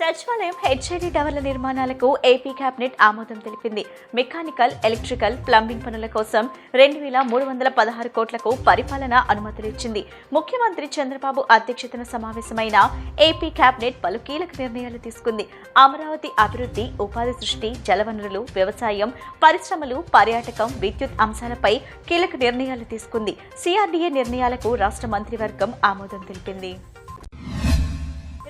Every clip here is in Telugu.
సచివాలయం హెచ్ఐడి టవర్ల నిర్మాణాలకు ఏపీ కేబినెట్ ఆమోదం తెలిపింది. మెకానికల్, ఎలక్ట్రికల్, ప్లంబింగ్ పనుల కోసం 2,316 కోట్లకు పరిపాలనా అనుమతులు ఇచ్చింది. ముఖ్యమంత్రి చంద్రబాబు అధ్యక్షతన సమావేశమైన ఏపీ కేబినెట్ పలు కీలక నిర్ణయాలు తీసుకుంది. అమరావతి అభివృద్ధి, ఉపాధి సృష్టి, జలవనరులు, వ్యవసాయం, పరిశ్రమలు, పర్యాటకం, విద్యుత్ అంశాలపై కీలక నిర్ణయాలు తీసుకుంది. సిఆర్డీఏ నిర్ణయాలకు రాష్ట్ర మంత్రివర్గం ఆమోదం తెలిపింది.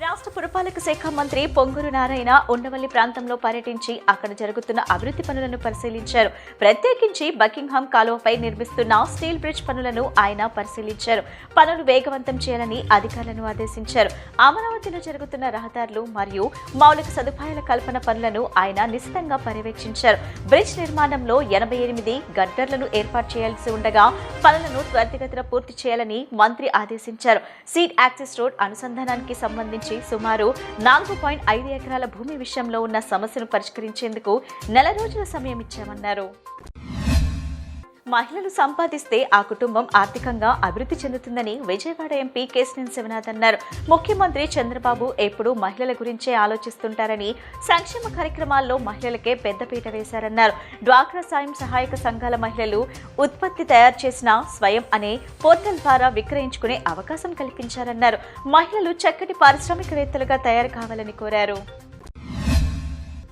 రాష్ట్ర పురపాలక శాఖ మంత్రి పొంగూరు నారాయణ ఉండవల్లి ప్రాంతంలో పర్యటించి అక్కడ జరుగుతున్న అభివృద్ధి పనులను పరిశీలించారు. ప్రత్యేకించి బకింగ్హామ్ కాలువపై నిర్మిస్తున్న స్టీల్ బ్రిడ్జ్ పనులను ఆయన పరిశీలించారు. పనులు వేగవంతం చేయాలని అధికారులను ఆదేశించారు. అమరావతిలో జరుగుతున్న రహదారులు మరియు మౌలిక సదుపాయాల కల్పన పనులను ఆయన నిశితంగా పర్యవేక్షించారు. బ్రిడ్జ్ నిర్మాణంలో 88 గడ్డర్లను ఏర్పాటు చేయాల్సి ఉండగా పనులను త్వరితగతిన పూర్తి చేయాలని మంత్రి ఆదేశించారు. సీడ్ యాక్సెస్ రోడ్ అనుసంధానానికి సంబంధించి సుమారు 4.5 ఎకరాల భూమి విషయంలో ఉన్న సమస్యను పరిష్కరించేందుకు 4 రోజుల సమయం ఇచ్చామన్నారు. మహిళలు సంపాదిస్తే ఆ కుటుంబం ఆర్థికంగా అభివృద్ధి చెందుతుందని విజయవాడ ఎంపీ కేశినేని శివనాథ్ అన్నారు. ముఖ్యమంత్రి చంద్రబాబు ఎప్పుడూ మహిళల గురించే ఆలోచిస్తుంటారని, సంక్షేమ కార్యక్రమాల్లో మహిళలకే పెద్దపీట వేశారన్నారు. డ్వాక్రా సాయం సహాయక సంఘాల మహిళలు ఉత్పత్తి తయారు చేసిన స్వయం అనే పోర్టల్ ద్వారా విక్రయించుకునే అవకాశం కల్పించారన్నారు. మహిళలు చక్కటి పారిశ్రామికవేత్తలుగా తయారు కావాలని కోరారు.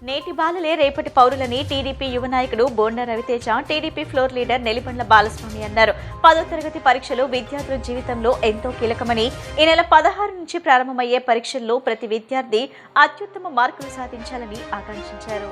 నేటి బాలలే రేపటి పౌరులని టీడీపీ యువ నాయకుడు Bonda Raviteja, TDP floor leader Nelibandla Balaswamy అన్నారు. 10వ తరగతి పరీక్షలు విద్యార్థుల జీవితంలో ఎంతో కీలకమని, ఈ నెల 16 నుంచి ప్రారంభమయ్యే పరీక్షల్లో ప్రతి విద్యార్థి అత్యుత్తమ మార్కులు సాధించాలని ఆకాంక్షించారు.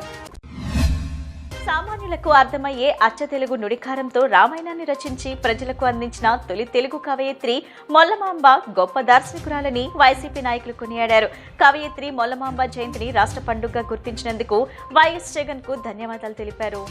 సామాన్యులకు అర్థమయ్యే అచ్చ తెలుగు నుడికారంతో రామాయణాన్ని రచించి ప్రజలకు అందించిన తొలి తెలుగు కవయిత్రి మొల్లమాంబ గొప్ప దార్శనికురాలని వైసీపీ నాయకులు కొనియాడారు. కవయిత్రి మొల్లమాంబ జయంతిని రాష్ట్ర పండుగగా గుర్తించినందుకు వైఎస్ జగన్ కు ధన్యవాదాలు తెలిపారు.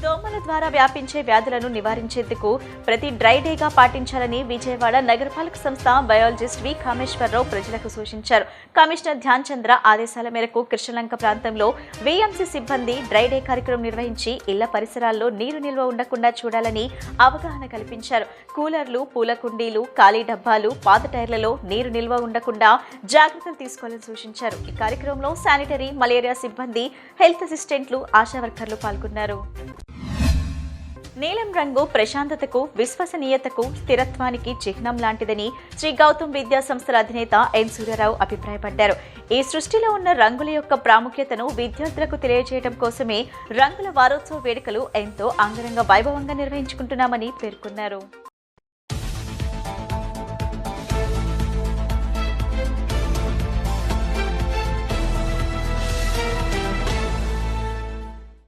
దోమల ద్వారా వ్యాపించే వ్యాధులను నివారించేందుకు ప్రతి డ్రై డేగా పాటించాలని విజయవాడ నగరపాలక సంస్థ బయాలజిస్ట్ వి కామేశ్వరరావు ప్రజలకు సూచించారు. కమిషనర్ ధ్యాన్ చంద్ర ఆదేశాల మేరకు కృష్ణలంక ప్రాంతంలో వీఎంసీ సిబ్బంది డ్రై డే కార్యక్రమం నిర్వహించి ఇళ్ల పరిసరాల్లో నీరు నిల్వ ఉండకుండా చూడాలని అవగాహన కల్పించారు. కూలర్లు, పూల కుండీలు, ఖాళీ డబ్బాలు, పాత టైర్లలో నీరు నిల్వ ఉండకుండా జాగ్రత్తలు తీసుకోవాలని సూచించారు. ఈ కార్యక్రమంలో శానిటరీ, మలేరియా సిబ్బంది, హెల్త్ అసిస్టెంట్లు, ఆశా వర్కర్లు పాల్గొన్నారు. నీలం రంగు ప్రశాంతతకు, విశ్వసనీయతకు, స్థిరత్వానికి చిహ్నం లాంటిదని శ్రీ గౌతమ్ విద్యా సంస్థల అధినేత ఎన్ సూర్యారావు అభిప్రాయపడ్డారు. ఈ సృష్టిలో ఉన్న రంగుల యొక్క ప్రాముఖ్యతను విద్యార్థులకు తెలియజేయడం కోసమే రంగుల వారోత్సవ వేడుకలు ఎంతో అంగరంగ వైభవంగా నిర్వహించుకుంటున్నామని పేర్కొన్నారు.